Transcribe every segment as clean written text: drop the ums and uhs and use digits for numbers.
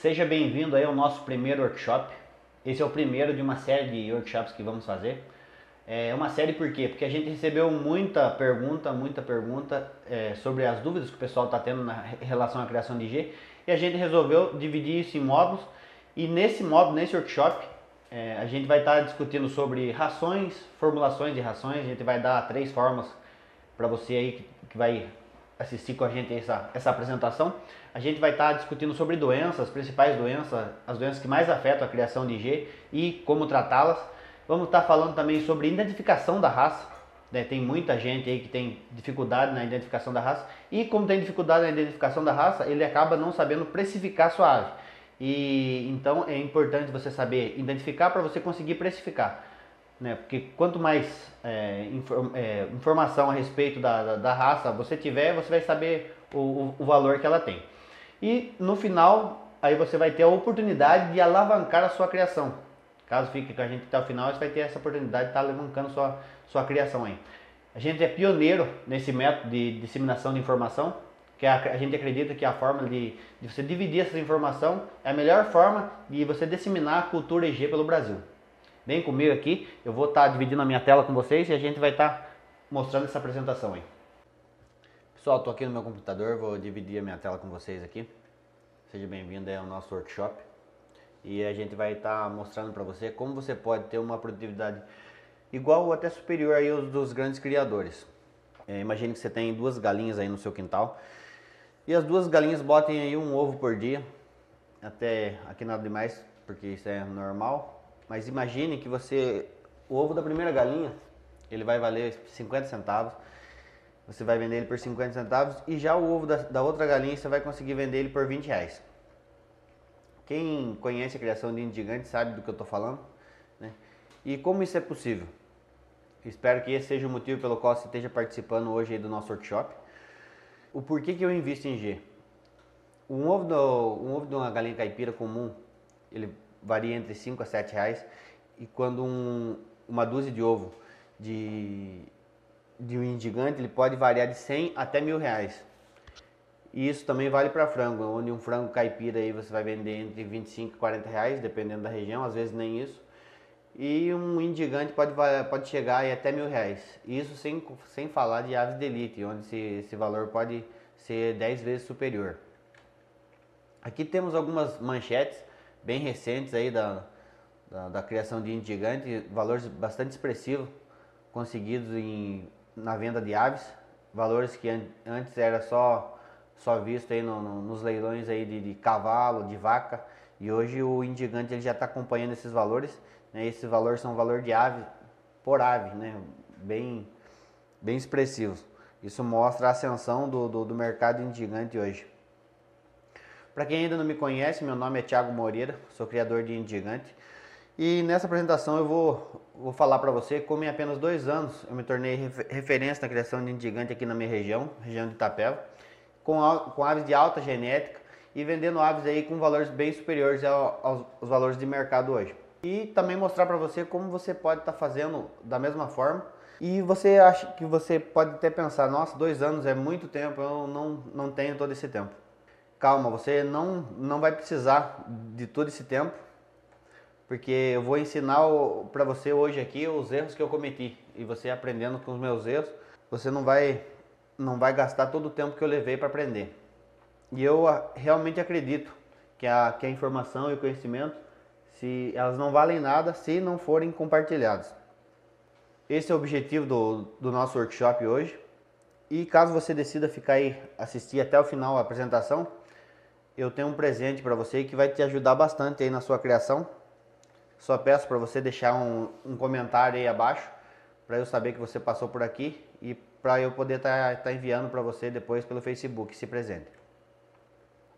Seja bem-vindo aí ao nosso primeiro workshop. Esse é o primeiro de uma série de workshops que vamos fazer. É uma série por quê? Porque a gente recebeu muita pergunta sobre as dúvidas que o pessoal está tendo em relação à criação de IG e a gente resolveu dividir isso em módulos. E nesse módulo, nesse workshop, a gente vai estar discutindo sobre rações, formulações de rações. A gente vai dar 3 formas para você aí que vai assistir com a gente essa apresentação. A gente vai estar discutindo sobre doenças, as principais doenças, as doenças que mais afetam a criação de IG e como tratá-las. Vamos estar falando também sobre identificação da raça. Tem muita gente aí que tem dificuldade na identificação da raça e como tem dificuldade na identificação da raça, ele acaba não sabendo precificar sua ave. E então é importante você saber identificar para você conseguir precificar. Porque quanto mais informação a respeito da raça você tiver, você vai saber o valor que ela tem. E no final, aí você vai ter a oportunidade de alavancar a sua criação. Caso fique com a gente até o final, você vai ter essa oportunidade de estar alavancando sua criação aí. A gente é pioneiro nesse método de disseminação de informação, que a gente acredita que a forma de você dividir essa informação é a melhor forma de você disseminar a cultura IG pelo Brasil. Vem comigo aqui, eu vou estar dividindo a minha tela com vocês e a gente vai estar mostrando essa apresentação aí. Pessoal, estou aqui no meu computador, vou dividir a minha tela com vocês aqui. Seja bem-vindo ao nosso workshop. E a gente vai estar mostrando para você como você pode ter uma produtividade igual ou até superior aí aos dos grandes criadores. Imagine que você tem 2 galinhas aí no seu quintal e as 2 galinhas botem aí um ovo por dia. Até aqui nada demais, porque isso é normal. Mas imagine que o ovo da primeira galinha, ele vai valer 50 centavos. Você vai vender ele por 50 centavos e já o ovo da outra galinha você vai conseguir vender ele por 20 reais. Quem conhece a criação de índio gigante sabe do que eu estou falando, né? E como isso é possível? Espero que esse seja o motivo pelo qual você esteja participando hoje aí do nosso workshop. O porquê que eu invisto em G? Um ovo de uma galinha caipira comum, ele varia entre 5 a 7 reais. E quando uma dúzia de ovo de um índio gigante, ele pode variar de 100 até 1.000 reais. E isso também vale para frango, onde um frango caipira aí você vai vender entre 25 e 40 reais, dependendo da região, às vezes nem isso. E um índio gigante pode chegar aí até 1.000 reais. Isso sem falar de aves de elite, onde esse valor pode ser 10 vezes superior. Aqui temos algumas manchetes bem recentes aí da criação de índio gigante, valores bastante expressivos conseguidos na venda de aves, valores que antes era só visto aí nos leilões aí de cavalo, de vaca, e hoje o índio gigante ele já está acompanhando esses valores, né? Esses valores são valor de ave por ave, né? Bem expressivos. Isso mostra a ascensão do mercado índio gigante hoje. Para quem ainda não me conhece, meu nome é Thiago Moreira, sou criador de índio gigante. E nessa apresentação eu vou falar para você como em apenas 2 anos eu me tornei referência na criação de índio gigante aqui na minha região de Itapeva, com aves de alta genética e vendendo aves aí com valores bem superiores aos valores de mercado hoje. E também mostrar para você como você pode estar fazendo da mesma forma. E você acha que você pode até pensar, nossa, 2 anos é muito tempo, eu não tenho todo esse tempo. Calma, você não vai precisar de todo esse tempo, porque eu vou ensinar para você hoje aqui os erros que eu cometi. E você aprendendo com os meus erros, você não vai gastar todo o tempo que eu levei para aprender. E eu realmente acredito que a informação e o conhecimento, elas não valem nada se não forem compartilhados. Esse é o objetivo do nosso workshop hoje. E caso você decida ficar aí, assistir até o final a apresentação, eu tenho um presente para você que vai te ajudar bastante aí na sua criação. Só peço para você deixar um comentário aí abaixo, para eu saber que você passou por aqui e para eu poder estar enviando para você depois pelo Facebook esse presente.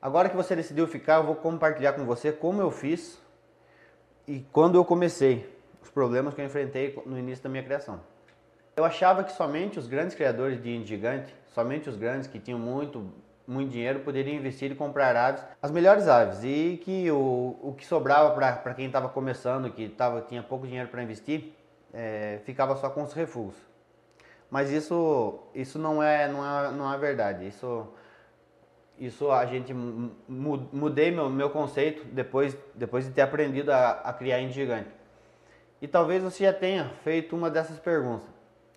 Agora que você decidiu ficar, eu vou compartilhar com você como eu fiz e quando eu comecei, os problemas que eu enfrentei no início da minha criação. Eu achava que somente os grandes criadores de índio gigante, somente os grandes que tinham muito dinheiro poderiam investir e comprar aves, as melhores aves, e que o que sobrava para quem estava começando, que tinha pouco dinheiro para investir, ficava só com os refugos. Mas isso não é verdade. Isso a gente mudei meu conceito depois de ter aprendido a criar índio gigante. E talvez você já tenha feito uma dessas perguntas.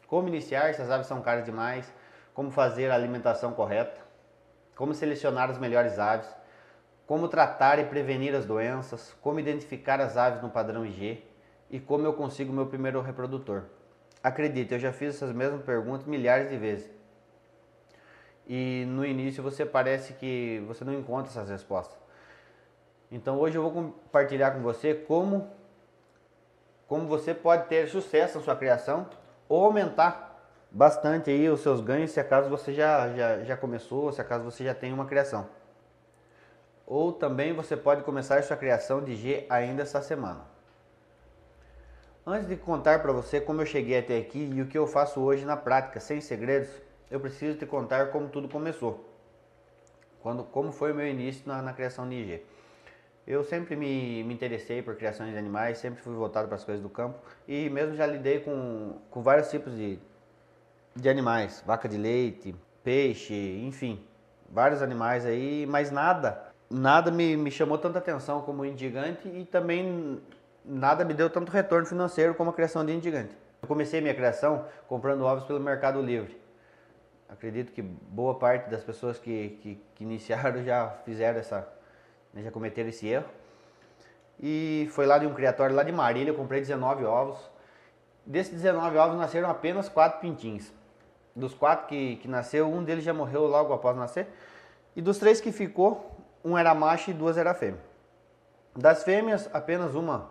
Como iniciar se as aves são caras demais? Como fazer a alimentação correta? Como selecionar as melhores aves? Como tratar e prevenir as doenças? Como identificar as aves no padrão IG? E como eu consigo meu primeiro reprodutor? Acredite, eu já fiz essas mesmas perguntas milhares de vezes. E no início você parece que você não encontra essas respostas. Então hoje eu vou compartilhar com você como você pode ter sucesso na sua criação ou aumentar bastante aí os seus ganhos se acaso você já começou, se acaso você já tem uma criação. Ou também você pode começar sua criação de G ainda essa semana. Antes de contar para você como eu cheguei até aqui e o que eu faço hoje na prática, sem segredos, eu preciso te contar como tudo começou. Como foi o meu início na criação de IG. Eu sempre me interessei por criações de animais, sempre fui voltado para as coisas do campo e mesmo já lidei com vários tipos de animais, vaca de leite, peixe, enfim, vários animais aí, mas nada me chamou tanta atenção como o índio gigante e também nada me deu tanto retorno financeiro como a criação de índio gigante. Eu comecei minha criação comprando ovos pelo Mercado Livre. Acredito que boa parte das pessoas que iniciaram já fizeram já cometeram esse erro. E foi lá de um criatório lá de Marília, eu comprei 19 ovos. Desses 19 ovos nasceram apenas 4 pintinhos. Dos 4 que nasceu, um deles já morreu logo após nascer. E dos 3 que ficou, um era macho e 2 era fêmea. Das fêmeas, apenas uma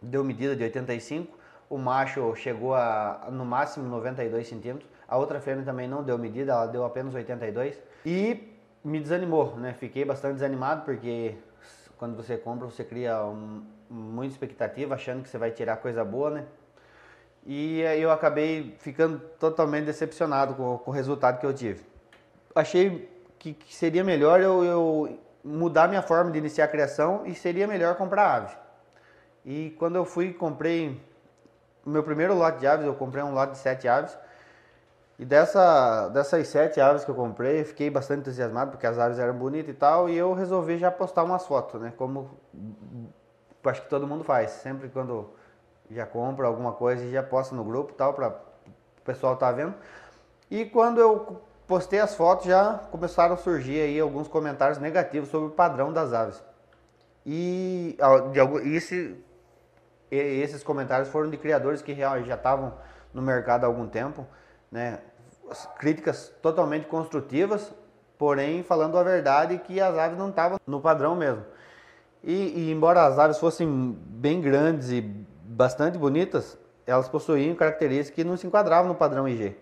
deu medida de 85. O macho chegou a no máximo 92 centímetros. A outra fêmea também não deu medida, ela deu apenas 82. E me desanimou, né? Fiquei bastante desanimado porque quando você compra, você cria muita expectativa, achando que você vai tirar coisa boa, né? E aí eu acabei ficando totalmente decepcionado com o resultado que eu tive. Achei que seria melhor eu mudar minha forma de iniciar a criação e seria melhor comprar aves. E quando eu comprei o meu primeiro lote de aves, eu comprei um lote de 7 aves. E dessas 7 aves que eu comprei, eu fiquei bastante entusiasmado porque as aves eram bonitas e tal. E eu resolvi já postar umas fotos, né? Como acho que todo mundo faz. Sempre quando já compra alguma coisa, já posta no grupo e tal, para o pessoal tá vendo. E quando eu postei as fotos, já começaram a surgir aí alguns comentários negativos sobre o padrão das aves. E esses comentários foram de criadores que já estavam no mercado há algum tempo, né? Críticas totalmente construtivas, porém falando a verdade que as aves não estavam no padrão mesmo. E embora as aves fossem bem grandes e bastante bonitas, elas possuíam características que não se enquadravam no padrão IG.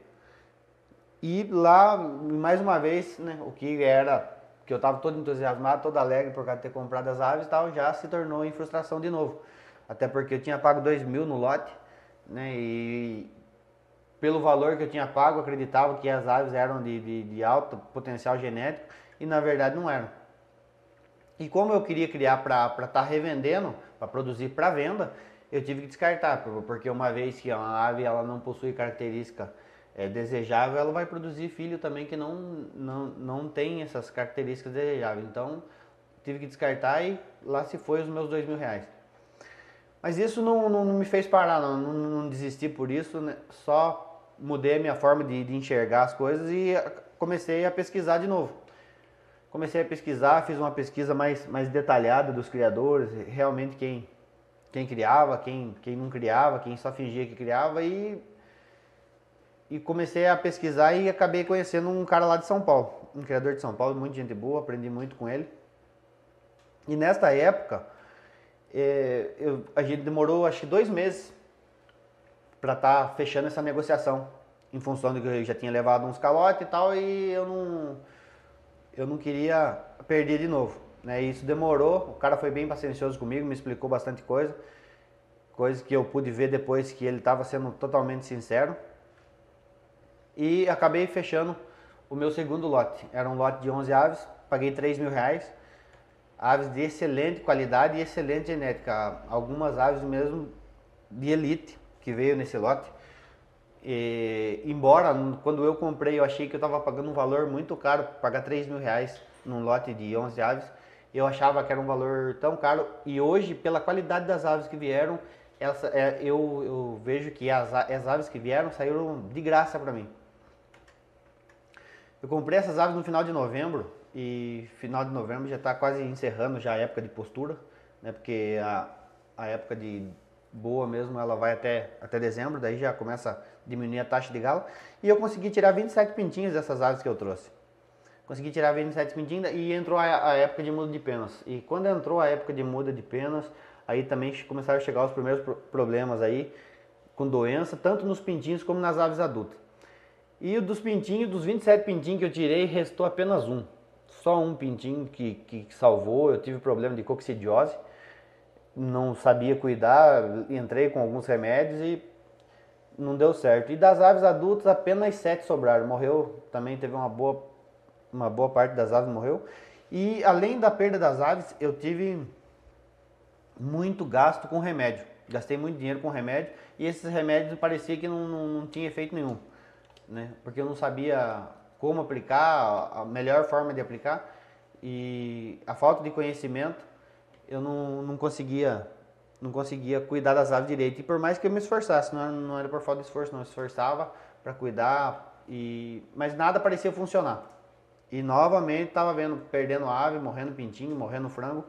E lá, mais uma vez, né, o que eu estava todo entusiasmado, todo alegre por causa de ter comprado as aves e tal, já se tornou em frustração de novo. Até porque eu tinha pago 2.000 no lote, né, e pelo valor que eu tinha pago, eu acreditava que as aves eram de alto potencial genético e na verdade não eram. E como eu queria criar para estar revendendo, para produzir para venda, eu tive que descartar, porque uma vez que a ave ela não possui característica desejável, ela vai produzir filho também que não tem essas características desejáveis. Então tive que descartar e lá se foi os meus 2.000 reais. Mas isso não me fez parar, não desisti por isso, né? Só mudei a minha forma de enxergar as coisas e comecei a pesquisar de novo. Comecei a pesquisar, fiz uma pesquisa mais detalhada dos criadores, realmente quem criava, quem não criava, quem só fingia que criava e comecei a pesquisar e acabei conhecendo um cara lá de São Paulo, um criador de São Paulo, muita gente boa, aprendi muito com ele. E nesta época, a gente demorou acho que 2 meses para estar fechando essa negociação, em função de que eu já tinha levado uns calotes e tal, e eu não queria perder de novo, né? E isso demorou, o cara foi bem paciencioso comigo, me explicou bastante coisa que eu pude ver depois que ele estava sendo totalmente sincero. E acabei fechando o meu segundo lote, era um lote de 11 aves, paguei 3.000 reais, aves de excelente qualidade e excelente genética, algumas aves mesmo de elite que veio nesse lote. Embora quando eu comprei eu achei que eu estava pagando um valor muito caro, pagar R$ 3.000 num lote de 11 aves, eu achava que era um valor tão caro e hoje, pela qualidade das aves que vieram, eu vejo que as aves que vieram saíram de graça para mim. Eu comprei essas aves no final de novembro e final de novembro já está quase encerrando já a época de postura, né? Porque a época de boa mesmo ela vai até dezembro, daí já começa a diminuir a taxa de galo. E eu consegui tirar 27 pintinhos dessas aves que eu trouxe. Consegui tirar 27 pintinhos e entrou a época de muda de penas. E quando entrou a época de muda de penas, aí também começaram a chegar os primeiros problemas aí com doença, tanto nos pintinhos como nas aves adultas. E dos pintinhos, dos 27 pintinhos que eu tirei, restou apenas um. Só um pintinho que salvou. Eu tive problema de coccidiose, não sabia cuidar, entrei com alguns remédios e não deu certo. E das aves adultas, apenas 7 sobraram. Morreu, também teve uma boa parte das aves morreu. E além da perda das aves, eu tive muito gasto com remédio. Gastei muito dinheiro com remédio e esses remédios parecia que não tinha efeito nenhum, né? Porque eu não sabia como aplicar, a melhor forma de aplicar e a falta de conhecimento eu não conseguia cuidar das aves direito. E por mais que eu me esforçasse, não era por falta de esforço, não, eu esforçava para cuidar, mas nada parecia funcionar. E novamente estava perdendo ave, morrendo pintinho, morrendo frango.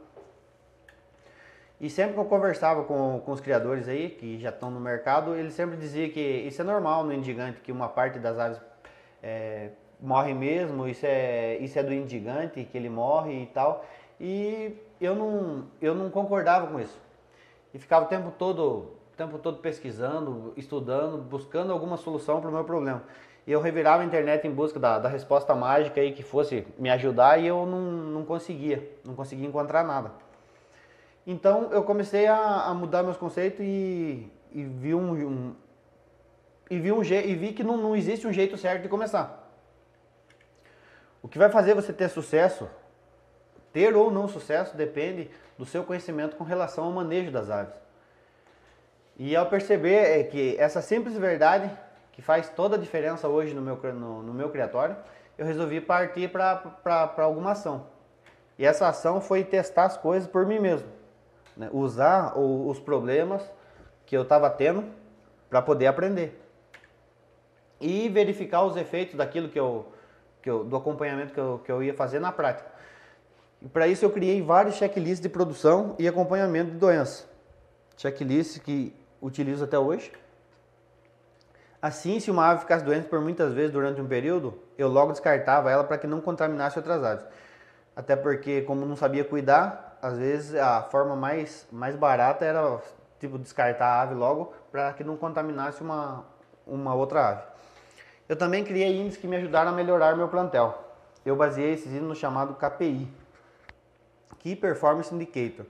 E sempre que eu conversava com os criadores aí, que já estão no mercado, eles sempre diziam que isso é normal no indigante, que uma parte das aves morre mesmo, isso é do indigante, que ele morre e tal. E eu não concordava com isso. E ficava o tempo todo pesquisando, estudando, buscando alguma solução para o meu problema. E eu revirava a internet em busca da resposta mágica aí que fosse me ajudar e eu não conseguia encontrar nada. Então eu comecei a mudar meus conceitos e vi que não existe um jeito certo de começar. O que vai fazer você ter sucesso, ter ou não sucesso, depende do seu conhecimento com relação ao manejo das aves. E ao perceber que essa simples verdade, que faz toda a diferença hoje no meu criatório, eu resolvi partir para alguma ação. E essa ação foi testar as coisas por mim mesmo, né? Usar os problemas que eu estava tendo para poder aprender. E verificar os efeitos daquilo do acompanhamento que eu ia fazer na prática. E para isso eu criei vários checklists de produção e acompanhamento de doença. Checklists que utilizo até hoje. Assim, se uma ave ficasse doente por muitas vezes durante um período, eu logo descartava ela para que não contaminasse outras aves. Até porque, como não sabia cuidar, às vezes a forma mais barata era descartar a ave logo para que não contaminasse uma outra ave. Eu também criei índices que me ajudaram a melhorar meu plantel. Eu baseei esses índices no chamado KPI, Key Performance Indicator,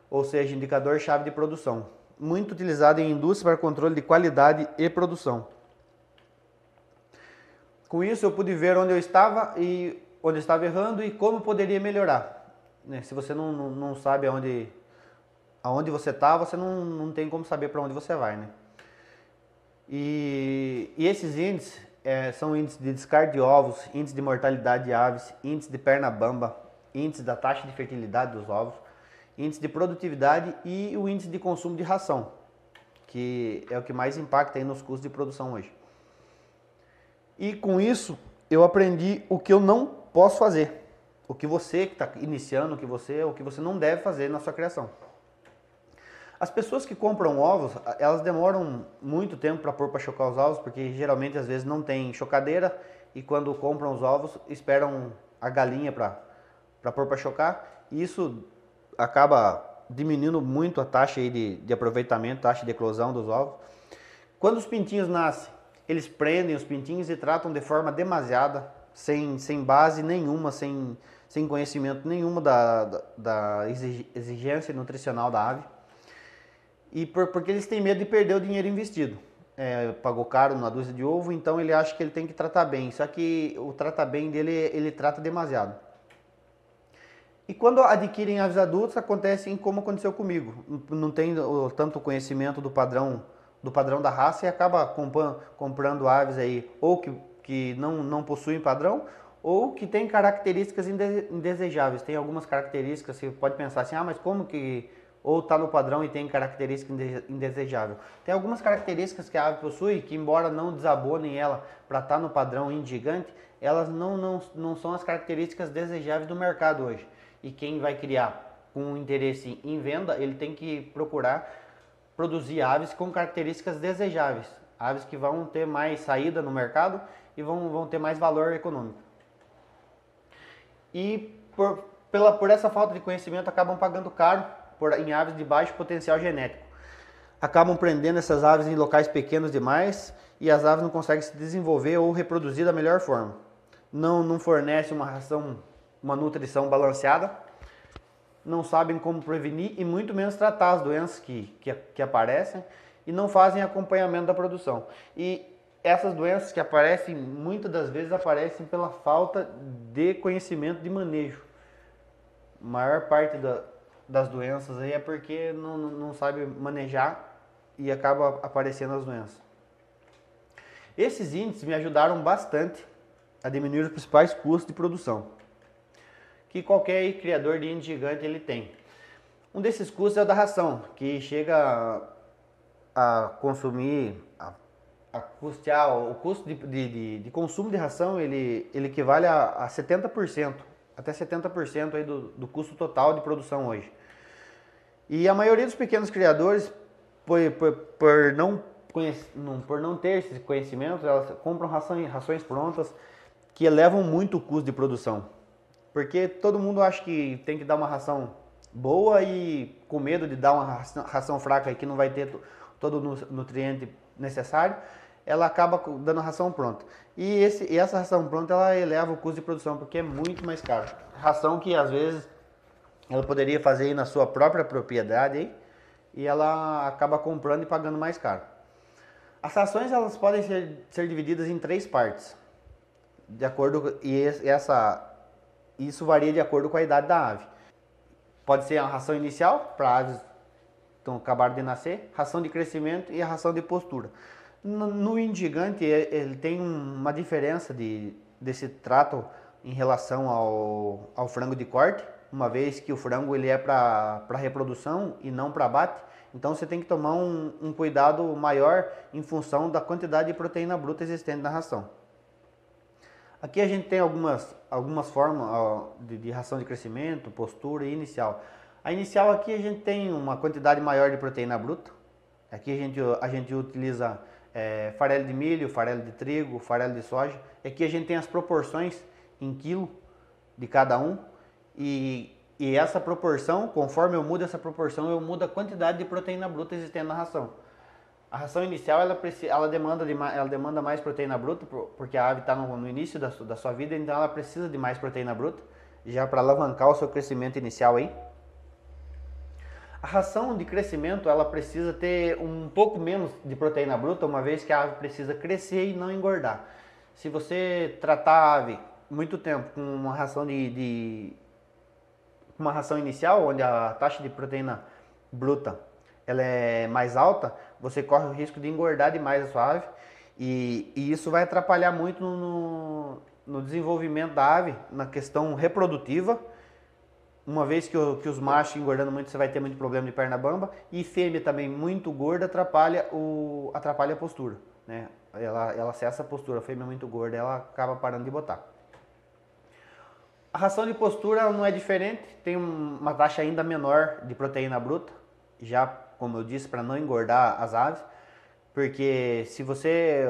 ou seja, indicador-chave de produção, muito utilizado em indústria para controle de qualidade e produção. Com isso eu pude ver onde eu estava errando e como poderia melhorar. Se você não sabe aonde você está, você não tem como saber para onde você vai, né? E esses índices são índices de descarte de ovos, índice de mortalidade de aves, índice de perna bamba, índice da taxa de fertilidade dos ovos, índice de produtividade e o índice de consumo de ração, que é o que mais impacta aí nos custos de produção hoje. E com isso eu aprendi o que eu não posso fazer, o que você que está iniciando, o que você não deve fazer na sua criação. As pessoas que compram ovos, elas demoram muito tempo para pôr para chocar os ovos, porque geralmente às vezes não tem chocadeira e quando compram os ovos esperam a galinha para pôr para chocar. E isso acaba diminuindo muito a taxa aí de aproveitamento, taxa de eclosão dos ovos. Quando os pintinhos nascem, eles prendem os pintinhos e tratam de forma demasiada, sem base nenhuma, sem conhecimento nenhuma da exigência nutricional da ave. E porque eles têm medo de perder o dinheiro investido. Pagou caro na dúzia de ovo, então ele acha que ele tem que tratar bem. Só que o tratar bem dele, ele trata demasiado. E quando adquirem aves adultas, acontece como aconteceu comigo. Não tem tanto conhecimento do padrão do padrão da raça e acaba comprando aves aí ou que não possuem padrão ou que tem características indesejáveis. Tem algumas características, você pode pensar assim, mas como que ou está no padrão e tem característica indesejável? Tem algumas características que a ave possui que, embora não desabonem ela para estar no padrão gigante, elas não são as características desejáveis do mercado hoje. E quem vai criar com interesse em venda, ele tem que procurar produzir aves com características desejáveis. Aves que vão ter mais saída no mercado e vão ter mais valor econômico. E por essa falta de conhecimento acabam pagando caro em aves de baixo potencial genético. Acabam prendendo essas aves em locais pequenos demais e as aves não conseguem se desenvolver ou reproduzir da melhor forma. Não fornece uma ração, uma nutrição balanceada, não sabem como prevenir e muito menos tratar as doenças que aparecem e não fazem acompanhamento da produção. E essas doenças que aparecem, muitas das vezes aparecem pela falta de conhecimento de manejo. A maior parte das doenças aí é porque não sabe manejar e acaba aparecendo as doenças. Esses índices me ajudaram bastante a diminuir os principais custos de produção que qualquer criador de índice gigante ele tem. Um desses custos é o da ração, que chega a consumir, a custear, o custo de consumo de ração, ele equivale a 70%, até 70% aí do custo total de produção hoje. E a maioria dos pequenos criadores, por não ter esse conhecimento, elas compram rações prontas que elevam muito o custo de produção. Porque todo mundo acha que tem que dar uma ração boa e com medo de dar uma ração fraca que não vai ter todo o nutriente necessário, ela acaba dando a ração pronta. E essa ração pronta ela eleva o custo de produção porque é muito mais caro. Ração que às vezes ela poderia fazer aí na sua própria propriedade aí, e ela acaba comprando e pagando mais caro. As rações elas podem ser divididas em 3 partes, de acordo isso varia de acordo com a idade da ave. Pode ser a ração inicial, para aves que acabaram de nascer, ração de crescimento e a ração de postura. No índice gigante, ele tem uma diferença desse trato em relação ao frango de corte, uma vez que o frango ele é para reprodução e não para abate. Então você tem que tomar um cuidado maior em função da quantidade de proteína bruta existente na ração. Aqui a gente tem algumas formas de ração de crescimento, postura e inicial. A inicial aqui a gente tem uma quantidade maior de proteína bruta. Aqui a gente utiliza farelo de milho, farelo de trigo, farelo de soja. Aqui a gente tem as proporções em quilo de cada um. E essa proporção, conforme eu mudo essa proporção, eu mudo a quantidade de proteína bruta existente na ração. A ração inicial ela demanda mais proteína bruta, porque a ave está no início da sua vida, então ela precisa de mais proteína bruta, já para alavancar o seu crescimento inicial aí. A ração de crescimento ela precisa ter um pouco menos de proteína bruta, uma vez que a ave precisa crescer e não engordar. Se você tratar a ave muito tempo com uma ração uma ração inicial, onde a taxa de proteína bruta ela é mais alta, você corre o risco de engordar demais a sua ave e isso vai atrapalhar muito no desenvolvimento da ave, na questão reprodutiva, uma vez que os machos engordando muito, você vai ter muito problema de perna bamba, e fêmea também muito gorda atrapalha a postura, né? Ela cessa a postura, a fêmea muito gorda, ela acaba parando de botar. A ração de postura não é diferente, tem uma taxa ainda menor de proteína bruta, já como eu disse, para não engordar as aves, porque se você,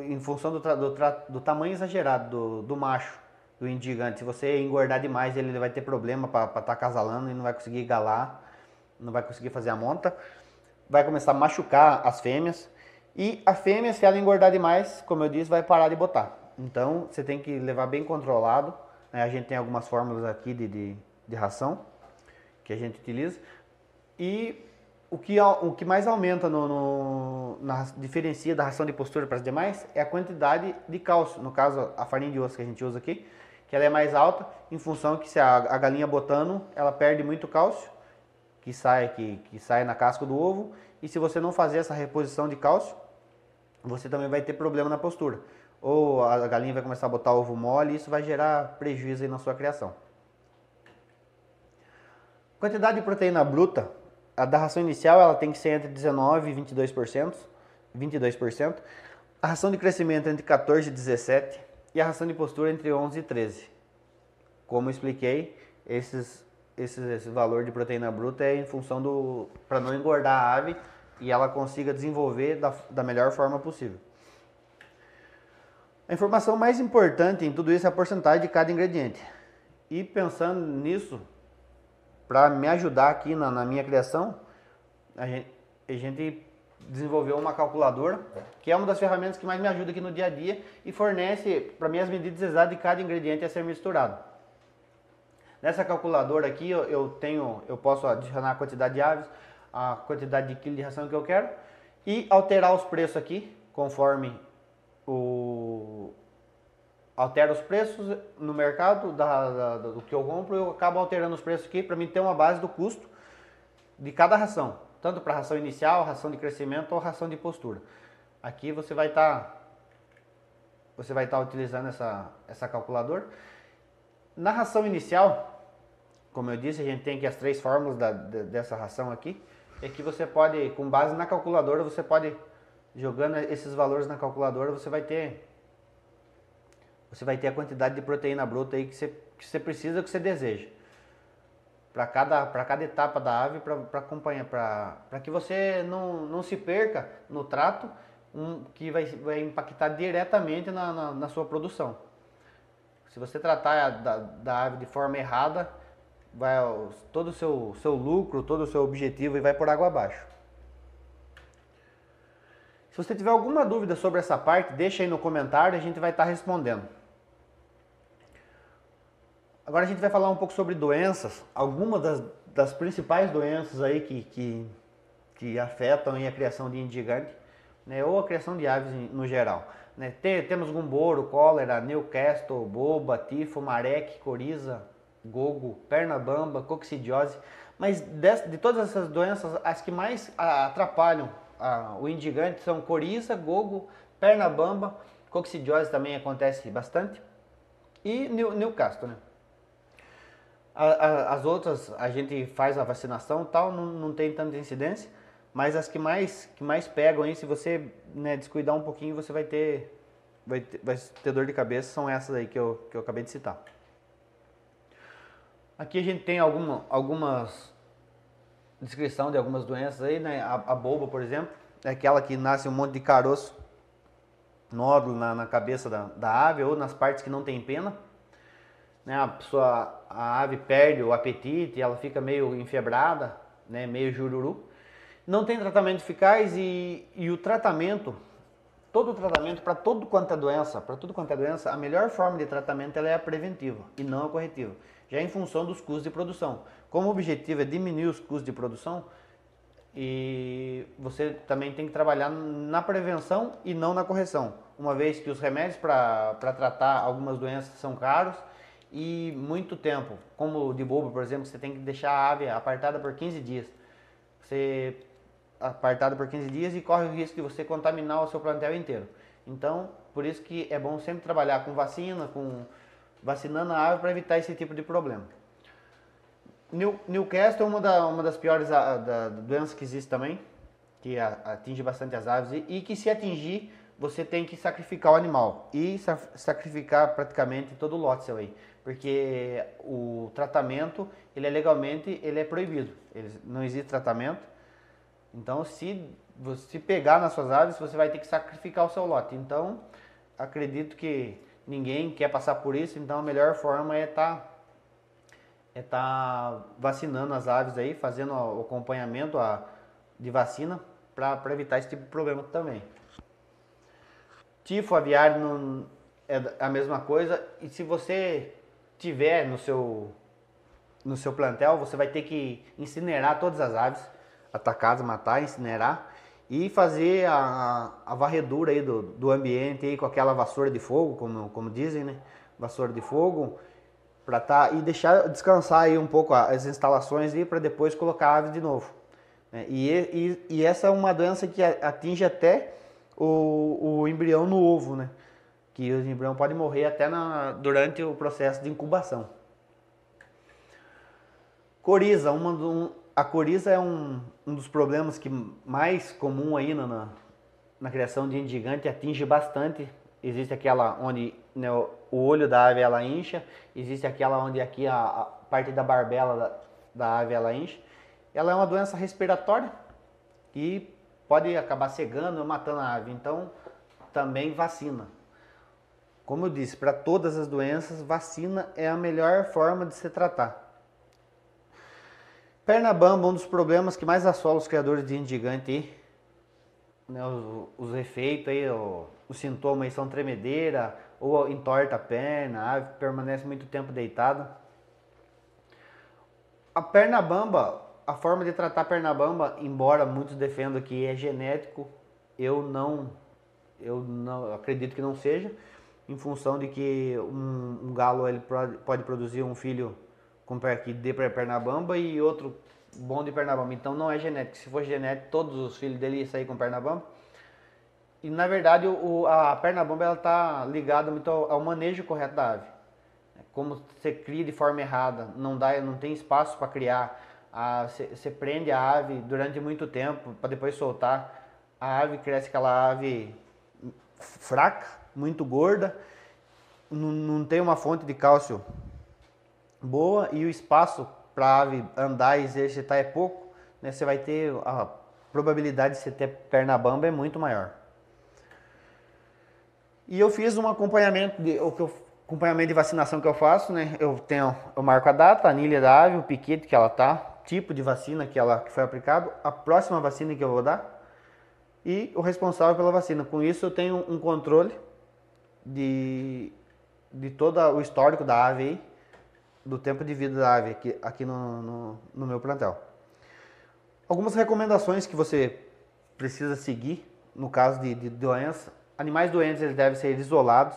em função do tamanho exagerado do macho, do índice gigante, se você engordar demais, ele vai ter problema para estar acasalando e não vai conseguir galar, não vai conseguir fazer a monta, vai começar a machucar as fêmeas, e a fêmea, se ela engordar demais, como eu disse, vai parar de botar. Então você tem que levar bem controlado, né? A gente tem algumas fórmulas aqui de ração que a gente utiliza, e o que mais aumenta diferencia da ração de postura para as demais é a quantidade de cálcio. No caso, a farinha de osso que a gente usa aqui, que ela é mais alta em função que se a galinha botando, ela perde muito cálcio, que sai na casca do ovo. E se você não fazer essa reposição de cálcio, você também vai ter problema na postura. Ou a galinha vai começar a botar ovo mole e isso vai gerar prejuízo aí na sua criação. Quantidade de proteína bruta, a da ração inicial ela tem que ser entre 19% e 22%. A ração de crescimento entre 14% e 17%. E a ração de postura entre 11% e 13%. Como eu expliquei, esse valor de proteína bruta é em função para não engordar a ave e ela consiga desenvolver da melhor forma possível. A informação mais importante em tudo isso é a porcentagem de cada ingrediente. E pensando nisso, para me ajudar aqui na minha criação, a gente desenvolveu uma calculadora, que é uma das ferramentas que mais me ajuda aqui no dia a dia e fornece para mim as medidas exatas de cada ingrediente a ser misturado. Nessa calculadora aqui eu posso adicionar a quantidade de aves, a quantidade de quilo de ração que eu quero e alterar os preços aqui conforme altero os preços no mercado do que eu compro, eu acabo alterando os preços aqui para mim ter uma base do custo de cada ração, tanto para ração inicial, ração de crescimento ou ração de postura. Aqui você vai estar utilizando essa calculadora. Na ração inicial, como eu disse, a gente tem aqui as 3 fórmulas dessa ração aqui, e que você pode, com base na calculadora, você pode, jogando esses valores na calculadora, você vai ter a quantidade de proteína bruta aí que você precisa, que você deseja. Para cada etapa da ave, para acompanhar, para que você não se perca no trato, que vai impactar diretamente na sua produção. Se você tratar da ave de forma errada, todo o seu lucro, todo o seu objetivo vai por água abaixo. Se você tiver alguma dúvida sobre essa parte, deixa aí no comentário e a gente vai estar respondendo. Agora a gente vai falar um pouco sobre doenças, algumas das principais doenças aí que afetam a criação de indigante, né, ou a criação de aves no geral. Né? Temos gumboro, cólera, Newcastle, boba, tifo, marek, coriza, gogo, perna bamba, coccidiose. Mas de todas essas doenças, as que mais atrapalham o indigante são coriza, gogo, perna bamba, coccidiose também acontece bastante e Newcastle, né? As outras a gente faz a vacinação tal, não tem tanta incidência, mas as que mais pegam aí, se você, né, descuidar um pouquinho, você vai ter dor de cabeça, são essas aí que eu acabei de citar. Aqui a gente tem algumas descrição de algumas doenças aí, né? A boba, por exemplo, é aquela que nasce um monte de caroço, nódulo na cabeça da ave ou nas partes que não tem pena. Né? A ave perde o apetite, ela fica meio enfebrada, né? Meio jururu. Não tem tratamento eficaz e o tratamento, todo o tratamento para tudo quanto é doença, a melhor forma de tratamento ela é a preventiva e não a corretiva, já em função dos custos de produção. Como o objetivo é diminuir os custos de produção, e você também tem que trabalhar na prevenção e não na correção, uma vez que os remédios para tratar algumas doenças são caros e muito tempo, como o de boba, por exemplo, você tem que deixar a ave apartada por 15 dias. Você apartada por 15 dias e corre o risco de você contaminar o seu plantel inteiro. Então, por isso que é bom sempre trabalhar com vacina, vacinando a ave para evitar esse tipo de problema. Newcastle é uma das piores doenças que existe também, que atinge bastante as aves e que se atingir, você tem que sacrificar o animal e sacrificar praticamente todo o lote seu aí, porque o tratamento, legalmente é proibido, não existe tratamento. Então, se você pegar nas suas aves, você vai ter que sacrificar o seu lote. Então, acredito que ninguém quer passar por isso, então a melhor forma é tá vacinando as aves aí, fazendo o acompanhamento de vacina para evitar esse tipo de problema também. Tifo aviário é a mesma coisa, e se você tiver no seu plantel, você vai ter que incinerar todas as aves atacadas, matar, incinerar e fazer a varredura aí do ambiente aí com aquela vassoura de fogo, como dizem, né? Vassoura de fogo, e deixar descansar aí um pouco as instalações e para depois colocar a ave de novo. Né? E essa é uma doença que atinge até o embrião no ovo, né? Que o embrião pode morrer até durante o processo de incubação. Coriza, a coriza é um dos problemas que mais comum aí na criação de ente gigante, atinge bastante. Existe aquela onde, né, o olho da ave ela incha, existe aquela onde aqui a parte da barbela da ave ela incha. Ela é uma doença respiratória e pode acabar cegando ou matando a ave, então também vacina. Como eu disse, para todas as doenças, vacina é a melhor forma de se tratar. Perna bamba, um dos problemas que mais assola os criadores de ente gigante aí, né, os efeitos aí, os sintomas aí são tremedeira, ou entorta a perna, a ave permanece muito tempo deitada. A perna bamba, a forma de tratar a perna bamba, embora muitos defendam que é genético, eu não acredito que não seja, em função de que um galo ele pode produzir um filho que dê para perna bamba e outro bom de perna bamba. Então não é genético. Se fosse genético, todos os filhos dele iam sair com perna bamba. E na verdade a perna bamba ela está ligada muito ao manejo correto da ave. Como você cria de forma errada, não tem espaço para criar, você prende a ave durante muito tempo para depois soltar. A ave cresce aquela ave fraca, muito gorda, não tem uma fonte de cálcio boa e o espaço para a ave andar e exercitar é pouco, né? Você vai ter a probabilidade de você ter perna bamba é muito maior. E eu fiz um acompanhamento de vacinação que eu faço, né? Eu marco a data, a anilha da ave, o piquete que ela tá, tipo de vacina que foi aplicado, a próxima vacina que eu vou dar e o responsável pela vacina. Com isso eu tenho um controle de todo o histórico da ave aí, do tempo de vida da ave aqui no meu plantel. Algumas recomendações que você precisa seguir no caso de doença. Animais doentes eles devem ser isolados.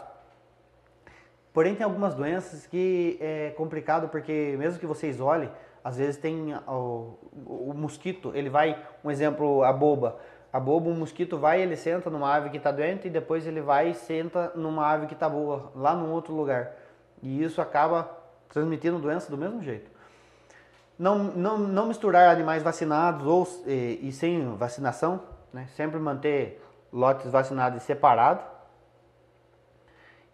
Porém tem algumas doenças que é complicado porque mesmo que você isole, às vezes tem o mosquito, ele vai, um exemplo, a boba. A boba, um mosquito vai, ele senta numa ave que está doente e depois ele vai e senta numa ave que está boa, lá num outro lugar. E isso acaba transmitindo doença do mesmo jeito. Não misturar animais vacinados e sem vacinação, né? Sempre manter lotes vacinados separados.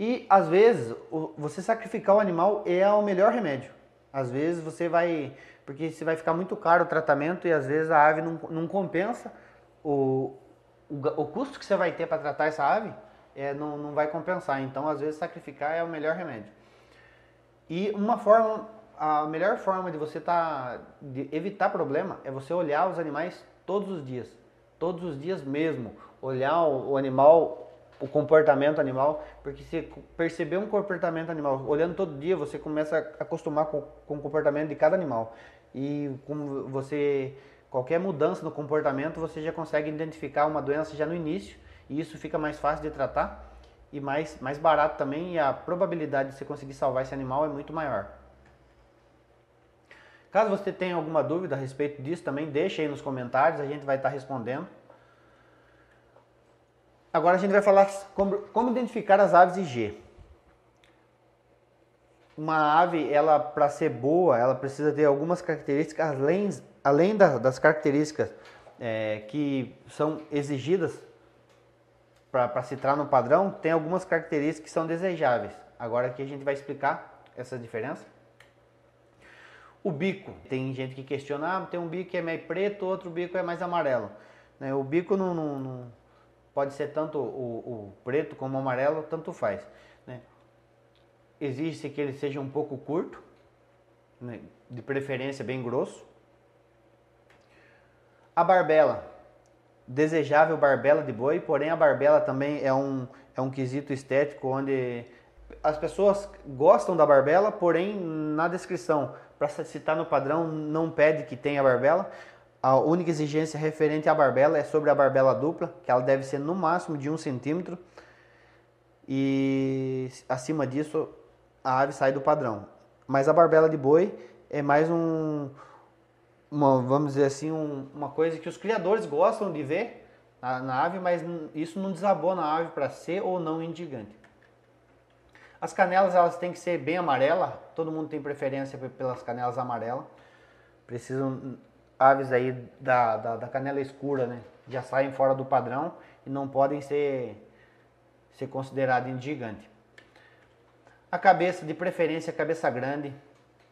E às vezes você sacrificar o animal é o melhor remédio. Às vezes porque vai ficar muito caro o tratamento e às vezes a ave não compensa o custo que você vai ter para tratar essa ave, não vai compensar. Então às vezes sacrificar é o melhor remédio. E a melhor forma de você de evitar problema é você olhar os animais todos os dias mesmo, olhar o animal, o comportamento animal, porque se perceber um comportamento animal, olhando todo dia, você começa a acostumar com o comportamento de cada animal. E como qualquer mudança no comportamento, você já consegue identificar uma doença já no início, e isso fica mais fácil de tratar e mais barato também, e a probabilidade de você conseguir salvar esse animal é muito maior. Caso você tenha alguma dúvida a respeito disso também, deixa aí nos comentários, a gente vai estar respondendo. Agora a gente vai falar como identificar as aves IG. Uma ave, ela para ser boa, ela precisa ter algumas características, além das características que são exigidas para se entrar no padrão, tem algumas características que são desejáveis. Agora aqui a gente vai explicar essa diferença. O bico, tem gente que questiona, tem um bico que é meio preto, outro bico é mais amarelo. O bico não pode ser tanto o preto como o amarelo, tanto faz. Exige que ele seja um pouco curto, de preferência bem grosso. A barbela, desejável barbela de boi, porém a barbela também é um quesito estético onde as pessoas gostam da barbela, porém na descrição, para citar no padrão, não pede que tenha barbela. A única exigência referente à barbela é sobre a barbela dupla, que ela deve ser no máximo de 1 centímetro. E acima disso, a ave sai do padrão. Mas a barbela de boi é mais vamos dizer assim, uma coisa que os criadores gostam de ver na ave, mas isso não desabona a ave para ser ou não indigante. As canelas, elas têm que ser bem amarelas, todo mundo tem preferência pelas canelas amarelas. Precisam, aves aí da canela escura, né? Já saem fora do padrão e não podem ser consideradas indigante. A cabeça, de preferência, cabeça grande,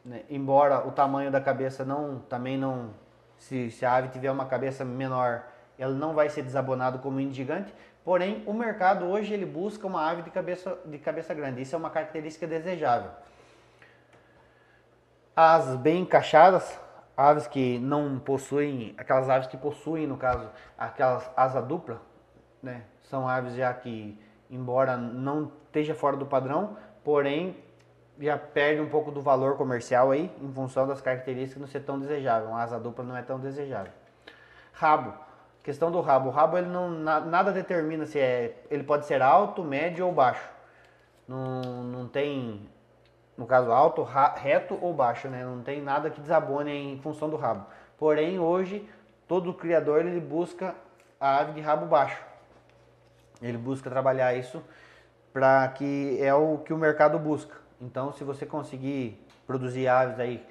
né? Embora o tamanho da cabeça também não, se a ave tiver uma cabeça menor, ela não vai ser desabonado como indigante. Porém, o mercado hoje ele busca uma ave de cabeça grande. Isso é uma característica desejável. As bem encaixadas, aves que não possuem, aquelas aves que possuem, no caso, aquelas asa dupla, né? São aves já que, embora não esteja fora do padrão, porém já perde um pouco do valor comercial aí, em função das características não ser tão desejável. Uma asa dupla não é tão desejável. Rabo. Questão do rabo. O rabo ele nada determina se ele pode ser alto, médio ou baixo. Não tem, no caso, alto, reto ou baixo, né? Não tem nada que desabone em função do rabo. Porém, hoje, todo criador ele busca a ave de rabo baixo. Ele busca trabalhar isso para que é o que o mercado busca. Então, se você conseguir produzir aves aí,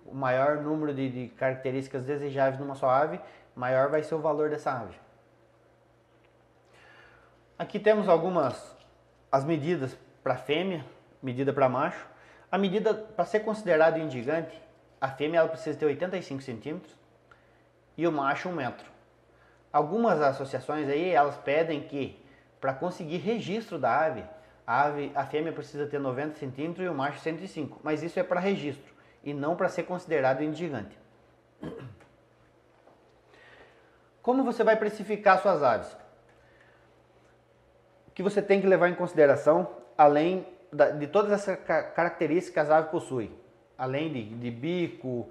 o maior número de características desejáveis numa só ave, maior vai ser o valor dessa ave. Aqui temos as medidas para fêmea, medida para macho. A medida para ser considerado indigante, a fêmea ela precisa ter 85 centímetros e o macho 1 metro. Algumas associações aí elas pedem que para conseguir registro da ave, a fêmea precisa ter 90 centímetros e o macho 105, mas isso é para registro e não para ser considerado indigante. Como você vai precificar suas aves? O que você tem que levar em consideração, além de todas essas características que as aves possuem, além de bico,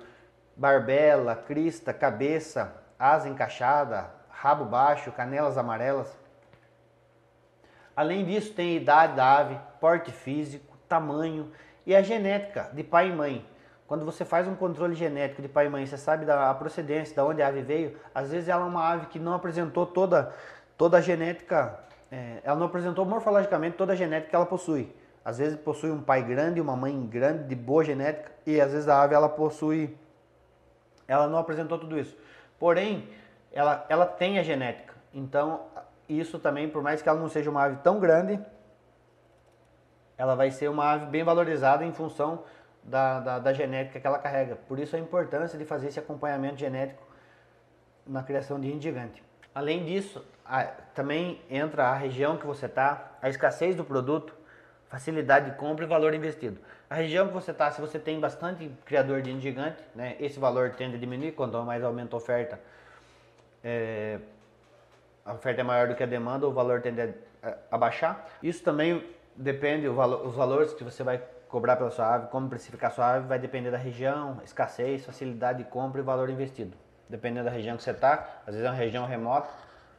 barbela, crista, cabeça, asa encaixada, rabo baixo, canelas amarelas. Além disso, tem a idade da ave, porte físico, tamanho e a genética de pai e mãe. Quando você faz um controle genético de pai e mãe, você sabe da procedência, de onde a ave veio. Às vezes ela é uma ave que não apresentou toda a genética, ela não apresentou morfologicamente toda a genética que ela possui. Às vezes possui um pai grande, uma mãe grande, de boa genética, e às vezes a ave ela não apresentou tudo isso. Porém, ela tem a genética. Então, isso também, por mais que ela não seja uma ave tão grande, ela vai ser uma ave bem valorizada em função da genética que ela carrega. Por isso a importância de fazer esse acompanhamento genético na criação de indigante. Além disso, também entra a região que você está, a escassez do produto, facilidade de compra e valor investido. A região que você está, se você tem bastante criador de indigante, né, esse valor tende a diminuir, quanto mais aumenta a oferta é maior do que a demanda, o valor tende a baixar. Isso também depende, os valores que você vai cobrar pela sua ave, como precificar sua ave, vai depender da região, escassez, facilidade de compra e valor investido. Dependendo da região que você está, às vezes é uma região remota,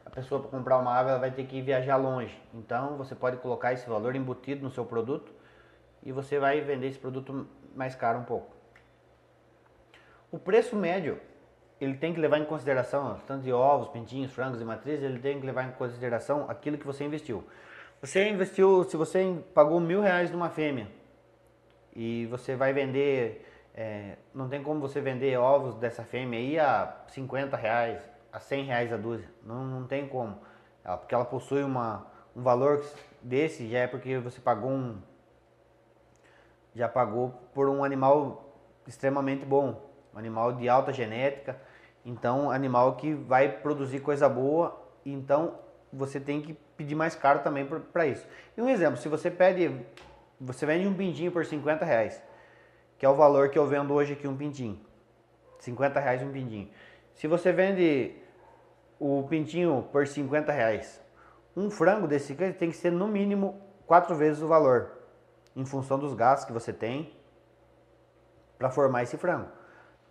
a pessoa para comprar uma ave ela vai ter que viajar longe. Então você pode colocar esse valor embutido no seu produto e você vai vender esse produto mais caro um pouco. O preço médio, ele tem que levar em consideração, tanto de ovos, pintinhos, frangos e matrizes, ele tem que levar em consideração aquilo que você investiu. Você investiu, se você pagou R$1.000 numa fêmea e você vai vender, não tem como você vender ovos dessa fêmea aí a R$50, a R$100 a dúzia, não tem como, porque ela possui um valor desse, já é porque você já pagou por um animal extremamente bom, um animal de alta genética, então animal que vai produzir coisa boa, então você tem que pedir mais caro também para isso. E um exemplo, se você vende um pintinho por R$50, que é o valor que eu vendo hoje aqui um pintinho, R$50 um pintinho. Se você vende o pintinho por R$50, um frango desse tem que ser no mínimo 4 vezes o valor, em função dos gastos que você tem para formar esse frango.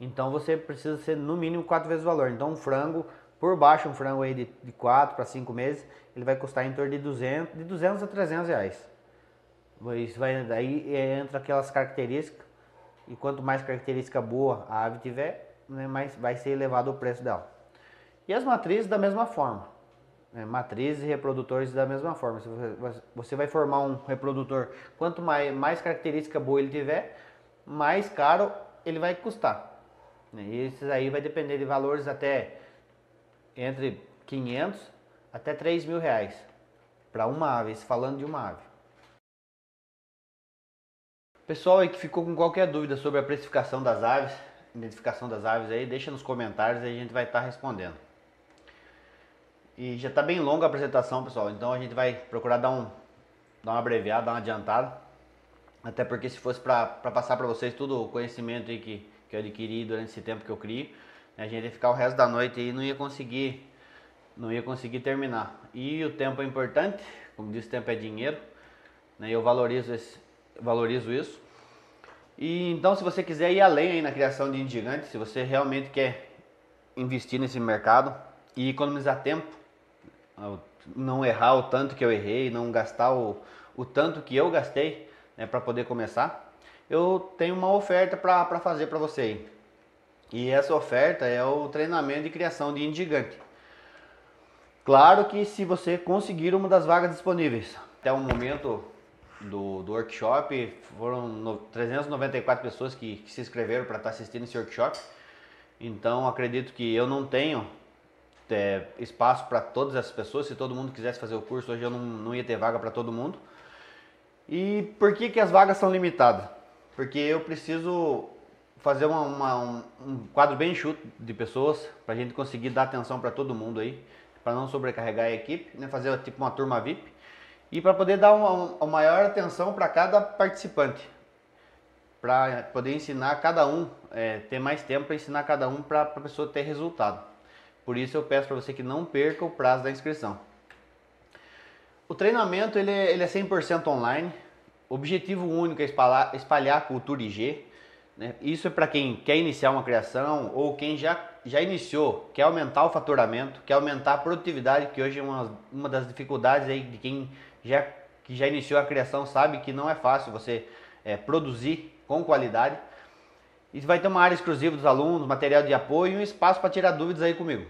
Então você precisa ser no mínimo 4 vezes o valor. Então um frango, por baixo, um frango aí de 4 para 5 meses, ele vai custar em torno de 200 a R$300. Daí entra aquelas características e quanto mais característica boa a ave tiver, né, mais vai ser elevado o preço dela. E as matrizes da mesma forma, né, matrizes e reprodutores da mesma forma. Se você vai formar um reprodutor, quanto mais característica boa ele tiver, mais caro ele vai custar. E esses aí vai depender de valores até entre 500 até 3 mil reais para uma ave, falando de uma ave. Pessoal aí que ficou com qualquer dúvida sobre a precificação das aves, identificação das aves aí, deixa nos comentários e a gente vai estar respondendo. E já está bem longa a apresentação, pessoal, então a gente vai procurar dar uma abreviada, dar uma adiantada. Até porque se fosse para passar para vocês todo o conhecimento aí que eu adquiri durante esse tempo que eu crio, a gente ia ficar o resto da noite e não ia conseguir terminar. E o tempo é importante, como disse, tempo é dinheiro, né? Eu valorizo isso. E então, se você quiser ir além aí na criação de índio gigante, se você realmente quer investir nesse mercado e economizar tempo, não errar o tanto que eu errei, não gastar o tanto que eu gastei, né, para poder começar, eu tenho uma oferta para fazer para você aí. E essa oferta é o treinamento de criação de índio gigante. Claro que se você conseguir uma das vagas disponíveis. Até o momento do workshop foram 394 pessoas que se inscreveram para estar assistindo esse workshop. Então acredito que eu não tenho espaço para todas essas pessoas. Se todo mundo quisesse fazer o curso, hoje eu não ia ter vaga para todo mundo. E por que as vagas são limitadas? Porque eu preciso fazer um quadro bem enxuto de pessoas para a gente conseguir dar atenção para todo mundo aí, para não sobrecarregar a equipe, né? Fazer tipo uma turma VIP e para poder dar uma maior atenção para cada participante, para poder ensinar cada um, ter mais tempo para ensinar cada um para a pessoa ter resultado. Por isso eu peço para você que não perca o prazo da inscrição. O treinamento ele é 100% online. O objetivo único é espalhar a cultura IG. Né? Isso é para quem quer iniciar uma criação ou quem já iniciou, quer aumentar o faturamento, quer aumentar a produtividade, que hoje é uma das dificuldades aí de quem que já iniciou a criação, sabe que não é fácil você produzir com qualidade. E vai ter uma área exclusiva dos alunos, material de apoio e um espaço para tirar dúvidas aí comigo.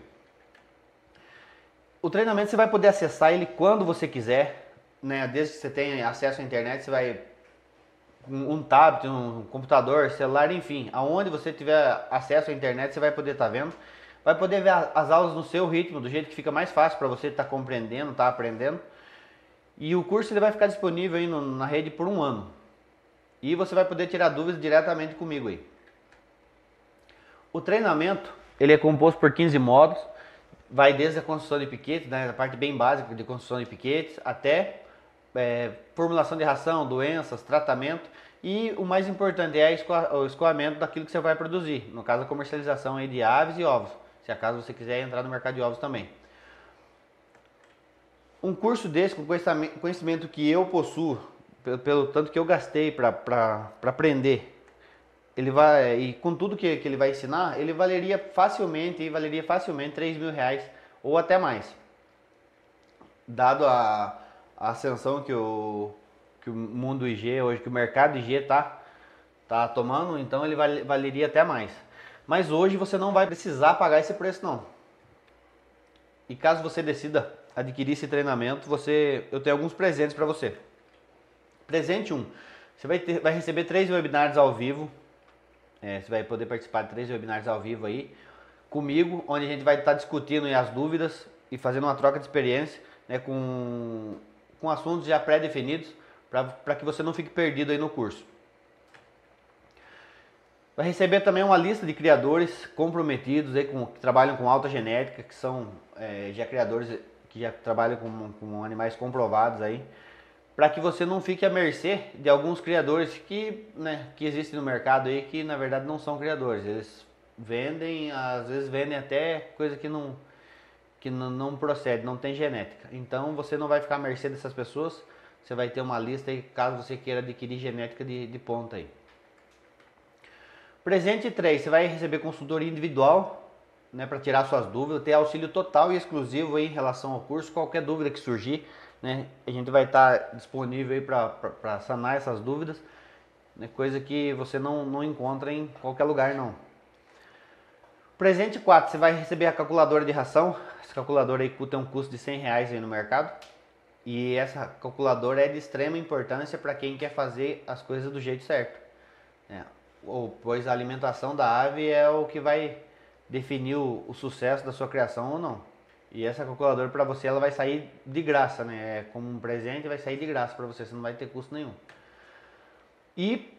O treinamento você vai poder acessar ele quando você quiser, né? Desde que você tenha acesso à internet, você vai um tablet, um computador, celular, enfim, aonde você tiver acesso à internet, você vai poder estar vendo. Vai poder ver as aulas no seu ritmo, do jeito que fica mais fácil para você estar compreendendo, estar aprendendo. E o curso ele vai ficar disponível aí na rede por 1 ano. E você vai poder tirar dúvidas diretamente comigo aí. O treinamento ele é composto por 15 módulos. Vai desde a construção de piquetes, né, a parte bem básica de construção de piquetes, até formulação de ração, doenças, tratamento e o mais importante é o escoamento daquilo que você vai produzir, no caso a comercialização aí de aves e ovos, se acaso você quiser entrar no mercado de ovos também. Um curso desse, com conhecimento que eu possuo, pelo tanto que eu gastei para aprender, ele vai, e com tudo que ele vai ensinar, ele valeria facilmente 3 mil reais ou até mais. Dado a ascensão que o mundo IG hoje, que o mercado IG tá tomando, então ele valeria até mais. Mas hoje você não vai precisar pagar esse preço não. E caso você decida adquirir esse treinamento, eu tenho alguns presentes para você. Presente 1, você vai receber 3 webinários ao vivo. Você vai poder participar de 3 webinários ao vivo aí comigo, onde a gente vai estar discutindo as dúvidas e fazendo uma troca de experiência, né, com assuntos já pré-definidos, para que você não fique perdido aí no curso. Vai receber também uma lista de criadores comprometidos aí que trabalham com alta genética, que são já criadores que já trabalham com animais comprovados aí, para que você não fique à mercê de alguns criadores que existem no mercado aí, que na verdade não são criadores. Eles vendem, às vezes vendem até coisa que não procede, não tem genética. Então você não vai ficar à mercê dessas pessoas, você vai ter uma lista aí caso você queira adquirir genética de ponta aí. Presente 3, você vai receber consultoria individual, né, para tirar suas dúvidas, ter auxílio total e exclusivo aí em relação ao curso, qualquer dúvida que surgir, né, a gente vai estar disponível aí para sanar essas dúvidas. né? Coisa que você não encontra em qualquer lugar não. Presente 4, você vai receber a calculadora de ração. Essa calculadora aí tem um custo de R$100 aí no mercado. E essa calculadora é de extrema importância para quem quer fazer as coisas do jeito certo, né? Pois a alimentação da ave é o que vai definir o sucesso da sua criação ou não. E essa calculadora para você ela vai sair de graça, né? Como um presente, vai sair de graça para você não vai ter custo nenhum. E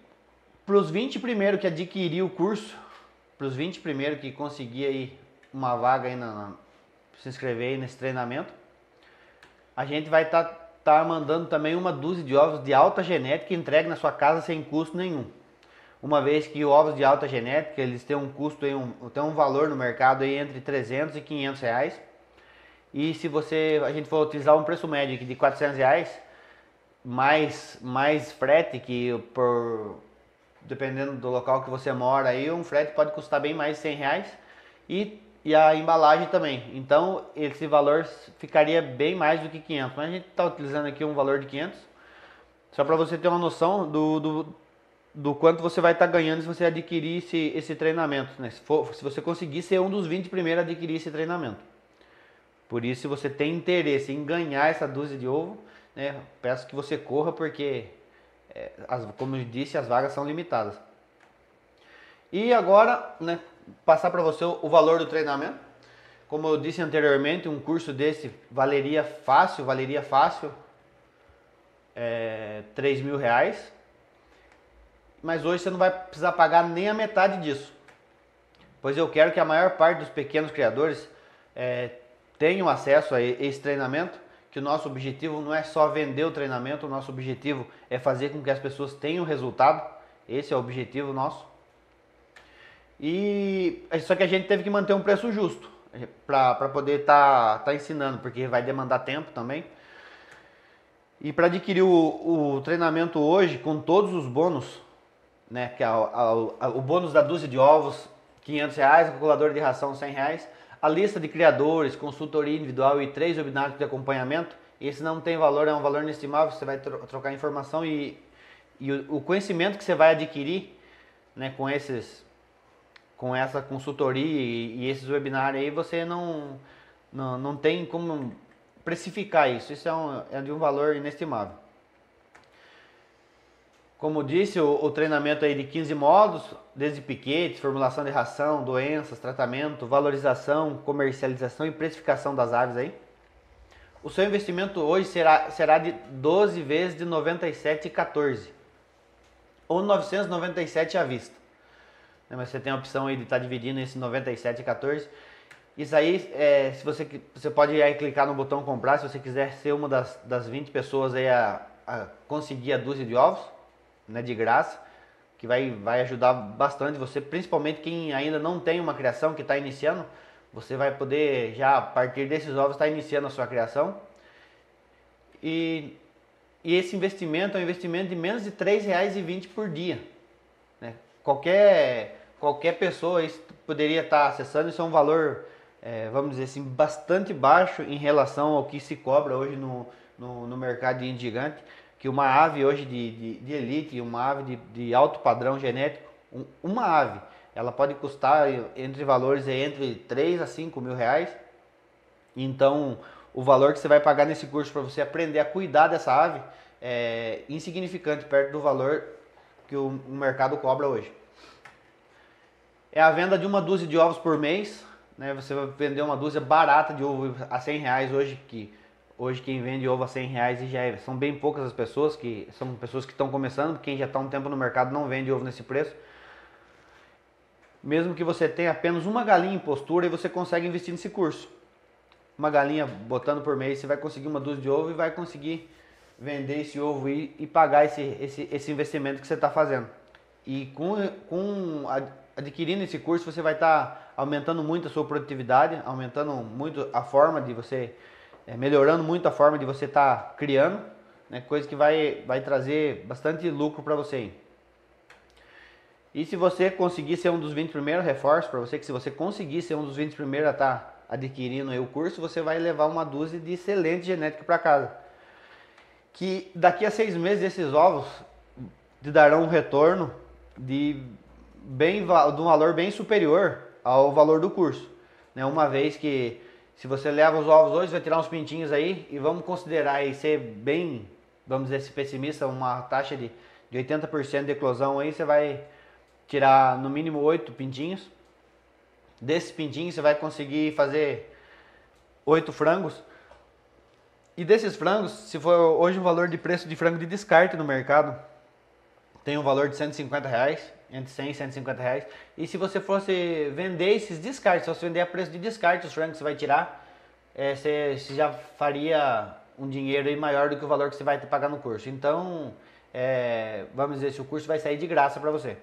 para os 20 primeiros que adquirir o curso, para os 20 primeiros que conseguir aí uma vaga aí se inscrever aí nesse treinamento, a gente vai tá mandando também uma dúzia de ovos de alta genética entregue na sua casa sem custo nenhum. Uma vez que ovos de alta genética, eles têm um custo, tem um valor no mercado aí entre 300 e 500 reais. E se a gente for utilizar um preço médio aqui de 400 reais, mais frete, dependendo do local que você mora aí, um frete pode custar bem mais de 100 reais. E a embalagem também. Então esse valor ficaria bem mais do que 500. Mas a gente está utilizando aqui um valor de 500. Só para você ter uma noção do quanto você vai estar ganhando se você adquirir esse treinamento, né? Se você conseguir ser um dos 20 primeiros a adquirir esse treinamento. Por isso, se você tem interesse em ganhar essa dúzia de ovo, né, peço que você corra porque, como eu disse, as vagas são limitadas. E agora, né, passar para você o valor do treinamento. Como eu disse anteriormente, um curso desse valeria fácil R$3.000. Mas hoje você não vai precisar pagar nem a metade disso. Pois eu quero que a maior parte dos pequenos criadores tenham acesso a esse treinamento, que o nosso objetivo não é só vender o treinamento, o nosso objetivo é fazer com que as pessoas tenham resultado. Esse é o objetivo nosso. Só que a gente teve que manter um preço justo para poder tá ensinando, porque vai demandar tempo também. E para adquirir o treinamento hoje, com todos os bônus, né, que é o bônus da dúzia de ovos, R$500, a calculadora de ração, R$100, a lista de criadores, consultoria individual e 3 webinários de acompanhamento. Esse não tem valor, é um valor inestimável, você vai trocar informação e o conhecimento que você vai adquirir, né, com essa consultoria e esses webinários aí, você não tem como precificar isso. Isso é de um valor inestimável. Como disse, o treinamento aí de 15 módulos, desde piquetes, formulação de ração, doenças, tratamento, valorização, comercialização e precificação das aves aí. O seu investimento hoje será de 12 vezes de R$ 97,14 ou R$ 997 à vista. Mas você tem a opção aí de estar dividindo esse 97,14. Isso aí, se você pode aí clicar no botão comprar, se você quiser ser uma das 20 pessoas aí a conseguir a dúzia de ovos, né, de graça, que vai ajudar bastante você, principalmente quem ainda não tem uma criação, que está iniciando. Você vai poder já a partir desses ovos estar iniciando a sua criação. E esse investimento é um investimento de menos de R$ 3,20 por dia, né? Qualquer pessoa poderia estar acessando. Isso é um valor, vamos dizer assim, bastante baixo em relação ao que se cobra hoje no mercado de gigante. Que uma ave hoje de elite, uma ave de alto padrão genético, uma ave, ela pode custar entre valores entre 3 a 5 mil reais. Então, o valor que você vai pagar nesse curso para você aprender a cuidar dessa ave é insignificante perto do valor que o mercado cobra hoje. É a venda de uma dúzia de ovos por mês, né? Você vai vender uma dúzia barata de ovo a R$100 hoje quem vende ovo a R$100 e são bem poucas as pessoas, que são pessoas que estão começando. Quem já está um tempo no mercado não vende ovo nesse preço. Mesmo que você tenha apenas uma galinha em postura, e você consegue investir nesse curso. Uma galinha botando por mês, você vai conseguir uma dúzia de ovo e vai conseguir vender esse ovo e pagar esse investimento que você está fazendo. E adquirindo esse curso, você vai estar aumentando muito a sua produtividade, aumentando muito a forma de você, melhorando muito a forma de você estar criando, né, coisa que vai trazer bastante lucro para você. E se você conseguir ser um dos 20 primeiros, reforço para você que se você conseguir ser um dos 20 primeiros a estar adquirindo aí o curso, você vai levar uma dúzia de excelente genética para casa. Que daqui a 6 meses te darão um retorno de um valor bem superior ao valor do curso, né? Uma vez que se você leva os ovos hoje, vai tirar uns pintinhos aí e vamos considerar aí ser bem, vamos dizer, pessimista, uma taxa de 80% de eclosão aí, você vai tirar no mínimo 8 pintinhos. Desses pintinhos você vai conseguir fazer 8 frangos. E desses frangos, se for hoje o valor de preço de frango de descarte no mercado, tem um valor de R$150, entre 100 e 150 reais. E se você fosse vender esses descartes, se você vender a preço de descarte os frangos que você vai tirar, você já faria um dinheiro aí maior do que o valor que você vai pagar no curso. Então, vamos dizer, se o curso vai sair de graça para você.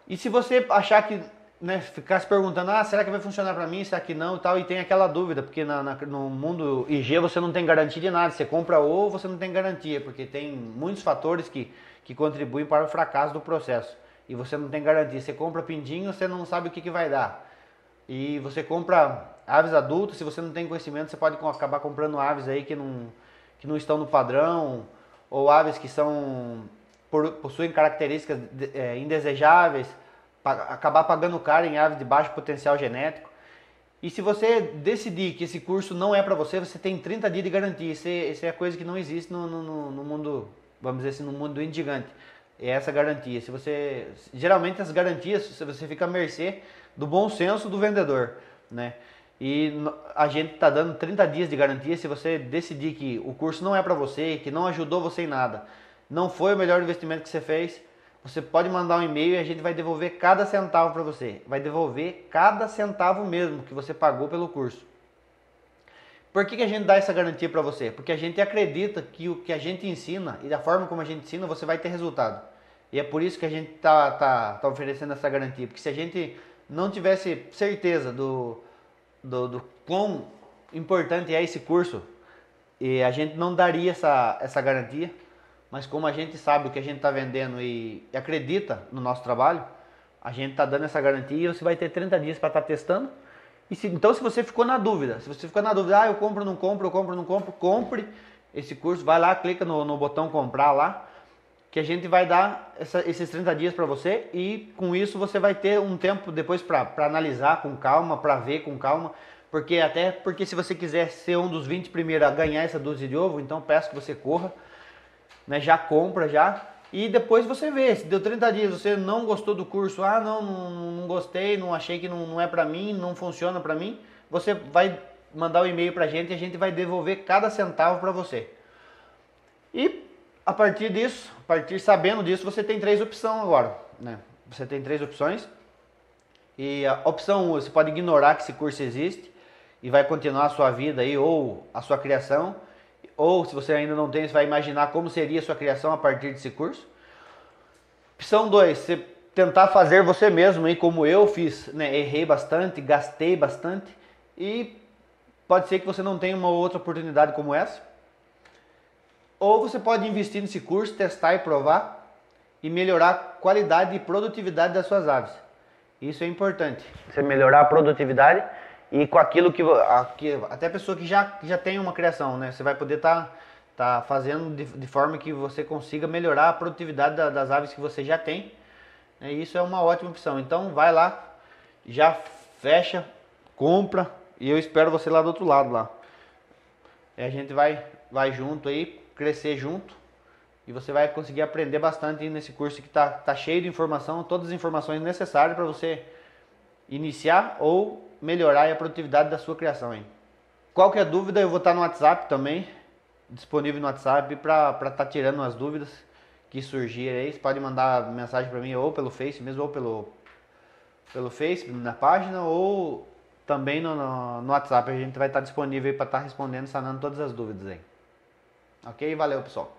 E se você achar que, né, ficar se perguntando, será que vai funcionar para mim, será que não e tal, e tem aquela dúvida, porque no mundo IG você não tem garantia de nada, você compra ou você não tem garantia, porque tem muitos fatores que contribuem para o fracasso do processo, e você não tem garantia. Você compra pintinho, você não sabe o que vai dar, e você compra aves adultas, se você não tem conhecimento, você pode acabar comprando aves aí que não estão no padrão, ou aves que possuem características indesejáveis, acabar pagando caro em aves de baixo potencial genético. E se você decidir que esse curso não é para você, você tem 30 dias de garantia. Isso é coisa que não existe no mundo, vamos dizer assim, no mundo do indigante. É essa garantia. Geralmente as garantias, você fica à mercê do bom senso do vendedor, né? E a gente está dando 30 dias de garantia. Se você decidir que o curso não é para você, que não ajudou você em nada, não foi o melhor investimento que você fez, você pode mandar um e-mail e a gente vai devolver cada centavo para você. Vai devolver cada centavo mesmo que você pagou pelo curso. Por que a gente dá essa garantia para você? Porque a gente acredita que o que a gente ensina e da forma como a gente ensina, você vai ter resultado. E é por isso que a gente tá oferecendo essa garantia. Porque se a gente não tivesse certeza do quão importante é esse curso, e a gente não daria essa garantia. Mas como a gente sabe o que a gente está vendendo e acredita no nosso trabalho, a gente está dando essa garantia e você vai ter 30 dias para estar testando. Então se você ficou na dúvida, eu compro, não compro, eu compro, não compro, compre esse curso, vai lá, clica no botão comprar lá, que a gente vai dar esses 30 dias para você, e com isso você vai ter um tempo depois para analisar com calma, para ver com calma, porque se você quiser ser um dos 20 primeiros a ganhar essa dúzia de ovo, então peço que você corra, né, já compra já, e depois você vê, se deu 30 dias, você não gostou do curso, não gostei, não achei que não é pra mim, não funciona pra mim, você vai mandar o e-mail pra gente e a gente vai devolver cada centavo pra você. E a partir sabendo disso, você tem 3 opções agora, né? Você tem 3 opções, e a opção 1, você pode ignorar que esse curso existe e vai continuar a sua vida aí, ou a sua criação. Ou se você ainda não tem, você vai imaginar como seria a sua criação a partir desse curso. Opção 2, você tentar fazer você mesmo, aí, como eu fiz, né? Errei bastante, gastei bastante, e pode ser que você não tenha uma outra oportunidade como essa. Ou você pode investir nesse curso, testar e provar, e melhorar a qualidade e produtividade das suas aves. Isso é importante. Você melhorar a produtividade e com aquilo que até a pessoa que já tem uma criação, né? Você vai poder tá fazendo de forma que você consiga melhorar a produtividade das aves que você já tem. E isso é uma ótima opção. Então vai lá, já fecha, compra, e eu espero você lá do outro lado lá. E a gente vai junto aí, crescer junto, e você vai conseguir aprender bastante nesse curso que tá cheio de informação, todas as informações necessárias para você iniciar ou melhorar a produtividade da sua criação, hein? Qualquer dúvida, eu vou estar no WhatsApp também, disponível no WhatsApp para estar tirando as dúvidas que surgirem aí. Você pode mandar mensagem para mim ou pelo Face mesmo, ou pelo Face, na página, ou também no WhatsApp. A gente vai estar disponível para estar respondendo, sanando todas as dúvidas aí. Ok? Valeu, pessoal.